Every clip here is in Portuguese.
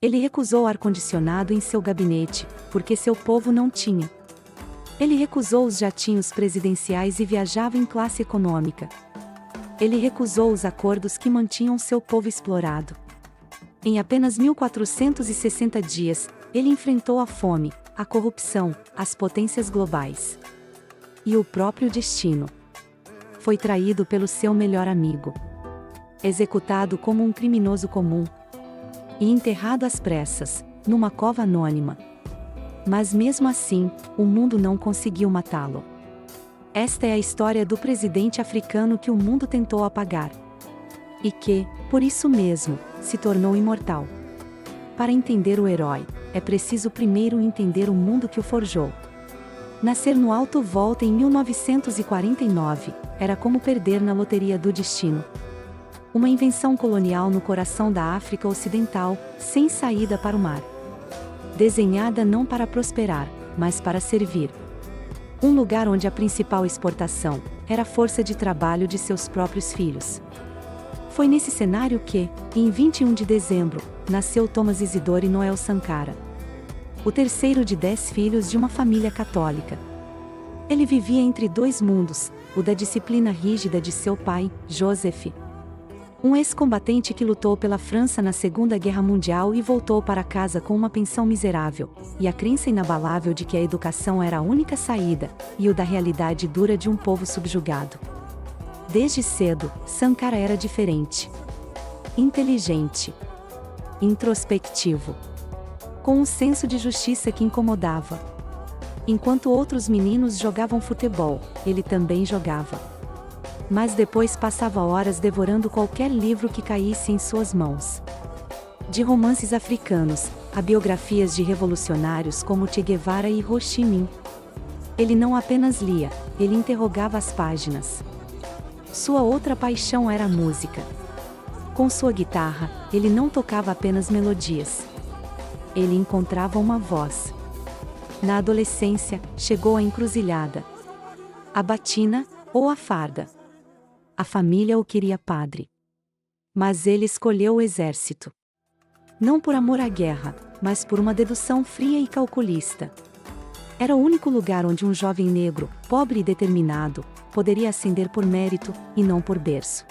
Ele recusou ar-condicionado em seu gabinete, porque seu povo não tinha. Ele recusou os jatinhos presidenciais e viajava em classe econômica. Ele recusou os acordos que mantinham seu povo explorado. Em apenas 1460 dias, ele enfrentou a fome, a corrupção, as potências globais. E o próprio destino. Foi traído pelo seu melhor amigo. Executado como um criminoso comum. E enterrado às pressas, numa cova anônima. Mas mesmo assim, o mundo não conseguiu matá-lo. Esta é a história do presidente africano que o mundo tentou apagar. E que, por isso mesmo, se tornou imortal. Para entender o herói, é preciso primeiro entender o mundo que o forjou. Nascer no Alto Volta em 1949, era como perder na loteria do destino. Uma invenção colonial no coração da África Ocidental, sem saída para o mar. Desenhada não para prosperar, mas para servir. Um lugar onde a principal exportação era a força de trabalho de seus próprios filhos. Foi nesse cenário que, em 21 de dezembro, nasceu Thomas Isidore Noel Sankara. O terceiro de 10 filhos de uma família católica. Ele vivia entre dois mundos, o da disciplina rígida de seu pai, Joseph. Um ex-combatente que lutou pela França na Segunda Guerra Mundial e voltou para casa com uma pensão miserável, e a crença inabalável de que a educação era a única saída, e o da realidade dura de um povo subjugado. Desde cedo, Sankara era diferente. Inteligente. Introspectivo. Com um senso de justiça que incomodava. Enquanto outros meninos jogavam futebol, ele também jogava. Mas depois passava horas devorando qualquer livro que caísse em suas mãos. De romances africanos, a biografias de revolucionários como Che Guevara e Ho Chi Minh. Ele não apenas lia, ele interrogava as páginas. Sua outra paixão era a música. Com sua guitarra, ele não tocava apenas melodias. Ele encontrava uma voz. Na adolescência, chegou à encruzilhada. A batina, ou a farda. A família o queria padre. Mas ele escolheu o exército. Não por amor à guerra, mas por uma dedução fria e calculista. Era o único lugar onde um jovem negro, pobre e determinado, poderia ascender por mérito, e não por berço.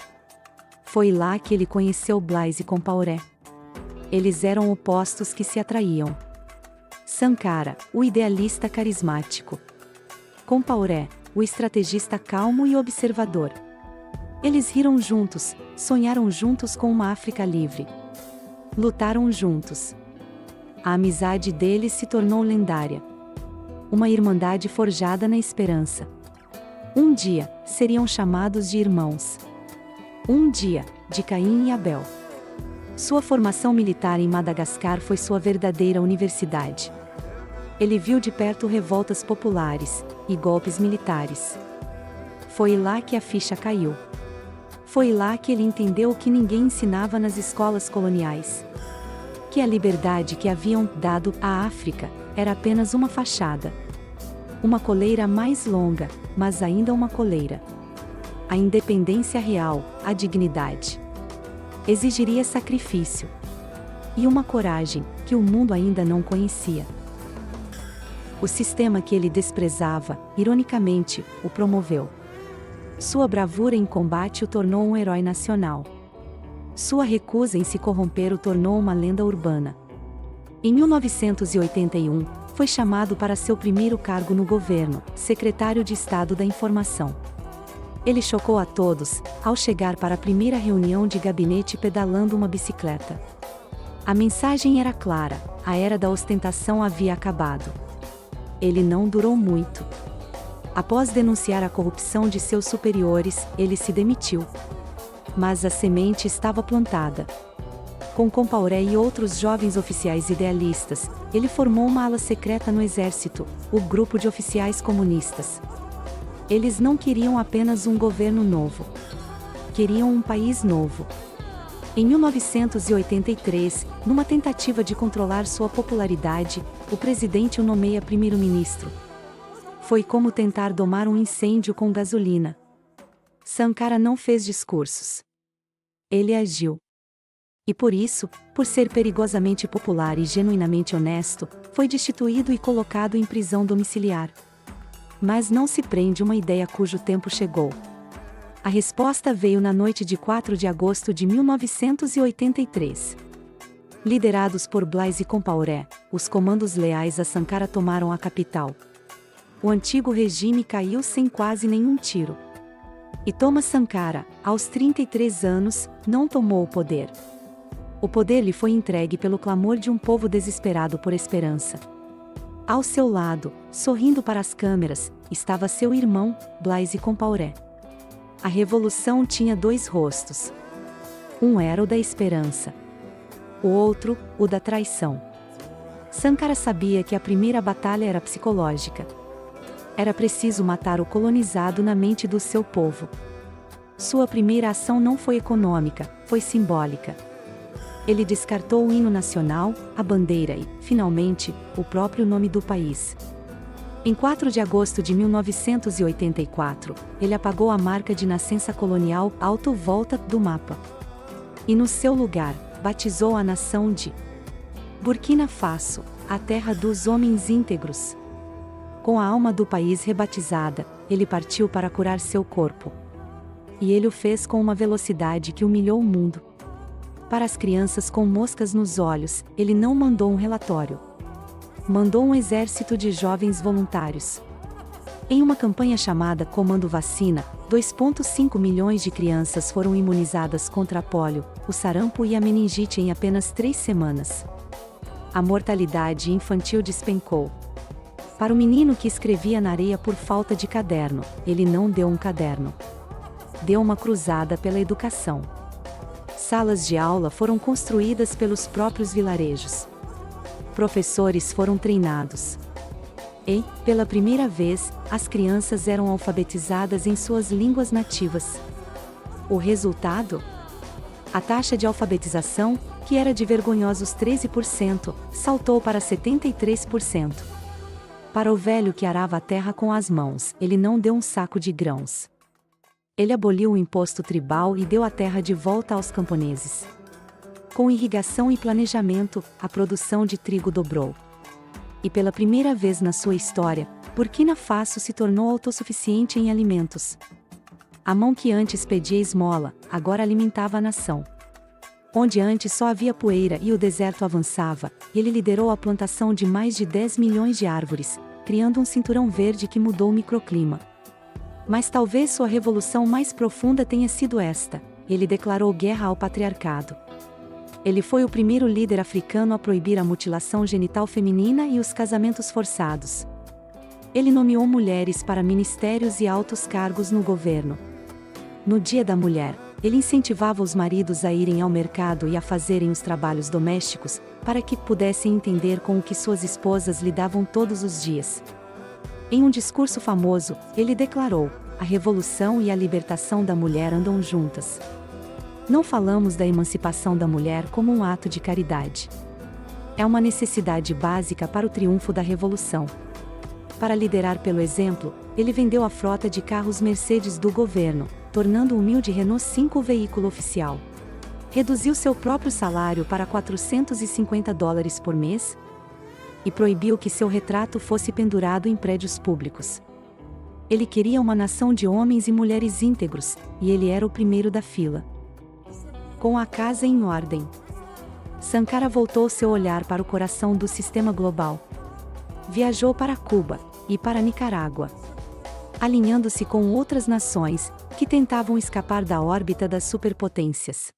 Foi lá que ele conheceu Blaise Compaoré. Eles eram opostos que se atraíam. Sankara, o idealista carismático. Compaoré, o estrategista calmo e observador. Eles riram juntos, sonharam juntos com uma África livre. Lutaram juntos. A amizade deles se tornou lendária. Uma irmandade forjada na esperança. Um dia, seriam chamados de irmãos. Um dia, de Caim e Abel. Sua formação militar em Madagascar foi sua verdadeira universidade. Ele viu de perto revoltas populares e golpes militares. Foi lá que a ficha caiu. Foi lá que ele entendeu o que ninguém ensinava nas escolas coloniais. Que a liberdade que haviam dado à África era apenas uma fachada. Uma coleira mais longa, mas ainda uma coleira. A independência real, a dignidade, exigiria sacrifício. E uma coragem que o mundo ainda não conhecia. O sistema que ele desprezava, ironicamente, o promoveu. Sua bravura em combate o tornou um herói nacional. Sua recusa em se corromper o tornou uma lenda urbana. Em 1981, foi chamado para seu primeiro cargo no governo, secretário de Estado da Informação. Ele chocou a todos, ao chegar para a primeira reunião de gabinete pedalando uma bicicleta. A mensagem era clara, a era da ostentação havia acabado. Ele não durou muito. Após denunciar a corrupção de seus superiores, ele se demitiu. Mas a semente estava plantada. Com Compaoré e outros jovens oficiais idealistas, ele formou uma ala secreta no exército, o Grupo de Oficiais Comunistas. Eles não queriam apenas um governo novo. Queriam um país novo. Em 1983, numa tentativa de controlar sua popularidade, o presidente o nomeia primeiro-ministro. Foi como tentar domar um incêndio com gasolina. Sankara não fez discursos. Ele agiu. E por isso, por ser perigosamente popular e genuinamente honesto, foi destituído e colocado em prisão domiciliar. Mas não se prende uma ideia cujo tempo chegou. A resposta veio na noite de 4 de agosto de 1983. Liderados por Blaise Compaoré, os comandos leais a Sankara tomaram a capital. O antigo regime caiu sem quase nenhum tiro. E Thomas Sankara, aos 33 anos, não tomou o poder. O poder lhe foi entregue pelo clamor de um povo desesperado por esperança. Ao seu lado, sorrindo para as câmeras, estava seu irmão, Blaise Compaoré. A revolução tinha dois rostos. Um era o da esperança. O outro, o da traição. Sankara sabia que a primeira batalha era psicológica. Era preciso matar o colonizado na mente do seu povo. Sua primeira ação não foi econômica, foi simbólica. Ele descartou o hino nacional, a bandeira e, finalmente, o próprio nome do país. Em 4 de agosto de 1984, ele apagou a marca de nascença colonial Alto Volta do mapa. E no seu lugar, batizou a nação de Burkina Faso, a terra dos homens íntegros. Com a alma do país rebatizada, ele partiu para curar seu corpo. E ele o fez com uma velocidade que humilhou o mundo. Para as crianças com moscas nos olhos, ele não mandou um relatório. Mandou um exército de jovens voluntários. Em uma campanha chamada Comando Vacina, 2,5 milhões de crianças foram imunizadas contra a pólio, o sarampo e a meningite em apenas 3 semanas. A mortalidade infantil despencou. Para o menino que escrevia na areia por falta de caderno, ele não deu um caderno. Deu uma cruzada pela educação. Salas de aula foram construídas pelos próprios vilarejos. Professores foram treinados. E, pela primeira vez, as crianças eram alfabetizadas em suas línguas nativas. O resultado? A taxa de alfabetização, que era de vergonhosos 13%, saltou para 73%. Para o velho que arava a terra com as mãos, ele não deu um saco de grãos. Ele aboliu o imposto tribal e deu a terra de volta aos camponeses. Com irrigação e planejamento, a produção de trigo dobrou. E pela primeira vez na sua história, Burkina Faso se tornou autossuficiente em alimentos. A mão que antes pedia esmola, agora alimentava a nação. Onde antes só havia poeira e o deserto avançava, ele liderou a plantação de mais de 10 milhões de árvores, criando um cinturão verde que mudou o microclima. Mas talvez sua revolução mais profunda tenha sido esta: ele declarou guerra ao patriarcado. Ele foi o primeiro líder africano a proibir a mutilação genital feminina e os casamentos forçados. Ele nomeou mulheres para ministérios e altos cargos no governo. No Dia da Mulher, ele incentivava os maridos a irem ao mercado e a fazerem os trabalhos domésticos, para que pudessem entender com o que suas esposas lidavam todos os dias. Em um discurso famoso, ele declarou: a revolução e a libertação da mulher andam juntas. Não falamos da emancipação da mulher como um ato de caridade. É uma necessidade básica para o triunfo da revolução. Para liderar pelo exemplo, ele vendeu a frota de carros Mercedes do governo, tornando o humilde Renault 5 o veículo oficial. Reduziu seu próprio salário para $450 por mês, e proibiu que seu retrato fosse pendurado em prédios públicos. Ele queria uma nação de homens e mulheres íntegros, e ele era o primeiro da fila. Com a casa em ordem, Sankara voltou seu olhar para o coração do sistema global. Viajou para Cuba e para Nicarágua, alinhando-se com outras nações que tentavam escapar da órbita das superpotências.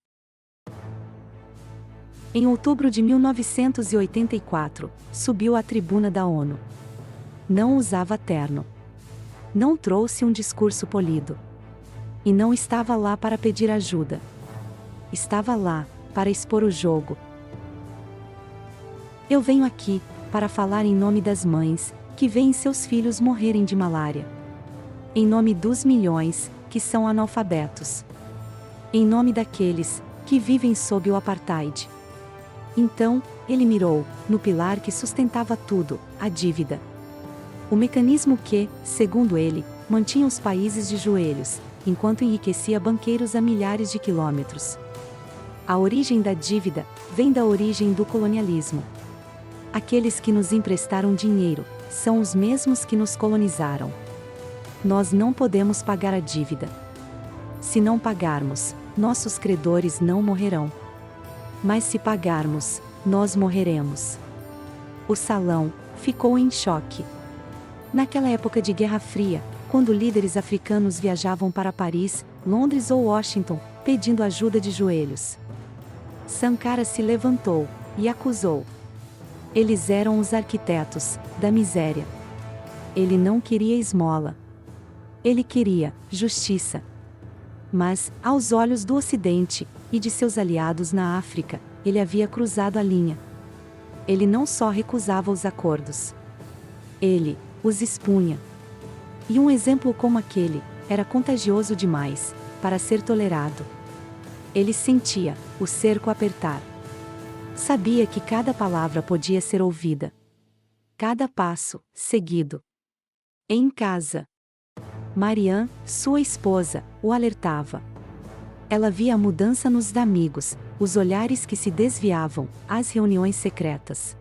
Em outubro de 1984, subiu à tribuna da ONU. Não usava terno. Não trouxe um discurso polido. E não estava lá para pedir ajuda. Estava lá, para expor o jogo. Eu venho aqui, para falar em nome das mães, que veem seus filhos morrerem de malária. Em nome dos milhões, que são analfabetos. Em nome daqueles, que vivem sob o apartheid. Então, ele mirou, no pilar que sustentava tudo, a dívida. O mecanismo que, segundo ele, mantinha os países de joelhos, enquanto enriquecia banqueiros a milhares de quilômetros. A origem da dívida vem da origem do colonialismo. Aqueles que nos emprestaram dinheiro são os mesmos que nos colonizaram. Nós não podemos pagar a dívida. Se não pagarmos, nossos credores não morrerão. Mas se pagarmos, nós morreremos. O salão ficou em choque. Naquela época de Guerra Fria, quando líderes africanos viajavam para Paris, Londres ou Washington, pedindo ajuda de joelhos, Sankara se levantou e acusou. Eles eram os arquitetos da miséria. Ele não queria esmola. Ele queria justiça. Mas, aos olhos do Ocidente e de seus aliados na África, ele havia cruzado a linha. Ele não só recusava os acordos, ele os expunha. E um exemplo como aquele era contagioso demais para ser tolerado. Ele sentia o cerco apertar. Sabia que cada palavra podia ser ouvida. Cada passo seguido. Em casa, Marianne, sua esposa, o alertava. Ela via a mudança nos amigos, os olhares que se desviavam, as reuniões secretas.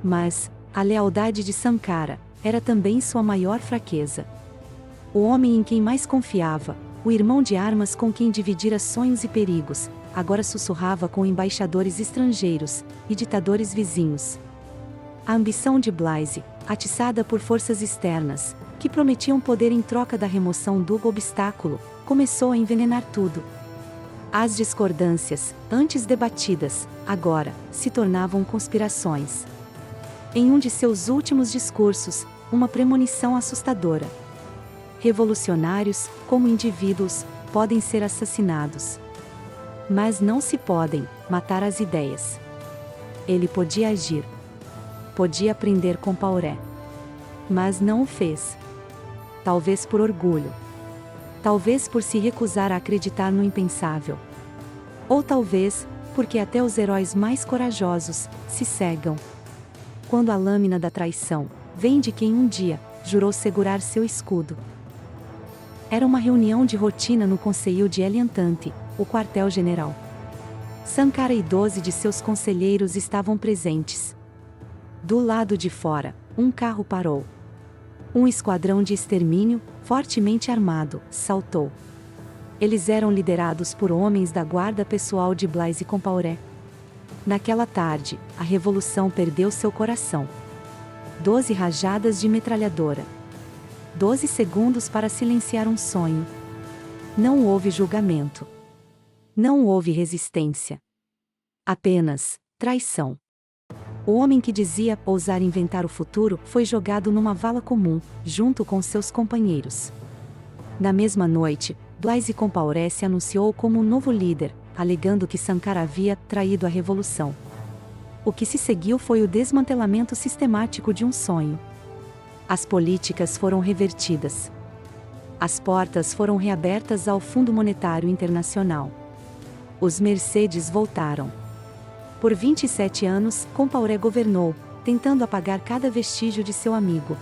Mas a lealdade de Sankara era também sua maior fraqueza. O homem em quem mais confiava, o irmão de armas com quem dividira sonhos e perigos, agora sussurrava com embaixadores estrangeiros e ditadores vizinhos. A ambição de Blaise, atiçada por forças externas, que prometiam poder em troca da remoção do obstáculo, começou a envenenar tudo. As discordâncias, antes debatidas, agora se tornavam conspirações. Em um de seus últimos discursos, uma premonição assustadora. Revolucionários, como indivíduos, podem ser assassinados. Mas não se podem matar as ideias. Ele podia agir. Podia prender Compaoré. Mas não o fez. Talvez por orgulho. Talvez por se recusar a acreditar no impensável. Ou talvez, porque até os heróis mais corajosos se cegam quando a lâmina da traição vem de quem um dia jurou segurar seu escudo. Era uma reunião de rotina no Conselho de Eliantante, o quartel-general. Sankara e 12 de seus conselheiros estavam presentes. Do lado de fora, um carro parou. Um esquadrão de extermínio, fortemente armado, saltou. Eles eram liderados por homens da guarda pessoal de Blaise Compaoré. Naquela tarde, a revolução perdeu seu coração. 12 rajadas de metralhadora. 12 segundos para silenciar um sonho. Não houve julgamento. Não houve resistência. Apenas traição. O homem que dizia ousar inventar o futuro foi jogado numa vala comum, junto com seus companheiros. Na mesma noite, Blaise Compaoré se anunciou como o novo líder, alegando que Sankara havia traído a revolução. O que se seguiu foi o desmantelamento sistemático de um sonho. As políticas foram revertidas. As portas foram reabertas ao Fundo Monetário Internacional. Os Mercedes voltaram. Por 27 anos, Compaoré governou, tentando apagar cada vestígio de seu amigo.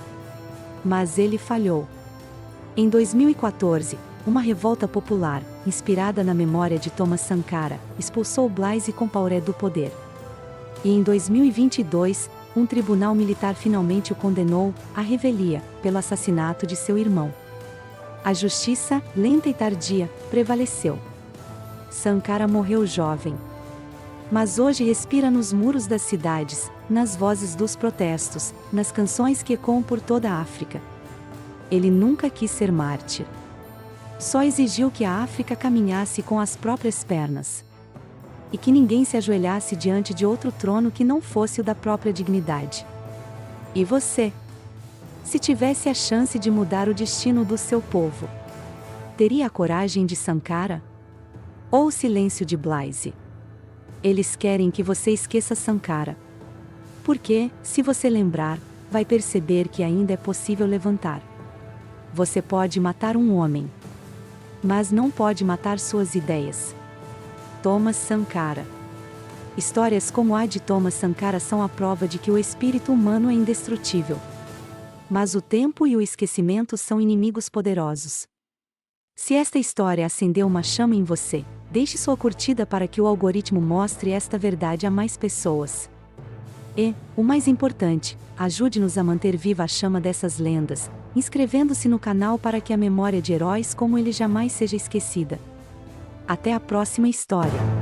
Mas ele falhou. Em 2014, uma revolta popular, inspirada na memória de Thomas Sankara, expulsou Blaise Compaoré do poder. E em 2022, um tribunal militar finalmente o condenou à revelia, pelo assassinato de seu irmão. A justiça, lenta e tardia, prevaleceu. Sankara morreu jovem. Mas hoje respira nos muros das cidades, nas vozes dos protestos, nas canções que ecoam por toda a África. Ele nunca quis ser mártir. Só exigiu que a África caminhasse com as próprias pernas. E que ninguém se ajoelhasse diante de outro trono que não fosse o da própria dignidade. E você? Se tivesse a chance de mudar o destino do seu povo, teria a coragem de Sankara? Ou o silêncio de Blaise? Eles querem que você esqueça Sankara. Porque, se você lembrar, vai perceber que ainda é possível levantar. Você pode matar um homem, mas não pode matar suas ideias. Thomas Sankara. Histórias como a de Thomas Sankara são a prova de que o espírito humano é indestrutível. Mas o tempo e o esquecimento são inimigos poderosos. Se esta história acendeu uma chama em você, Deixe sua curtida para que o algoritmo mostre esta verdade a mais pessoas. E, o mais importante, ajude-nos a manter viva a chama dessas lendas, inscrevendo-se no canal para que a memória de heróis como ele jamais seja esquecida. Até a próxima história!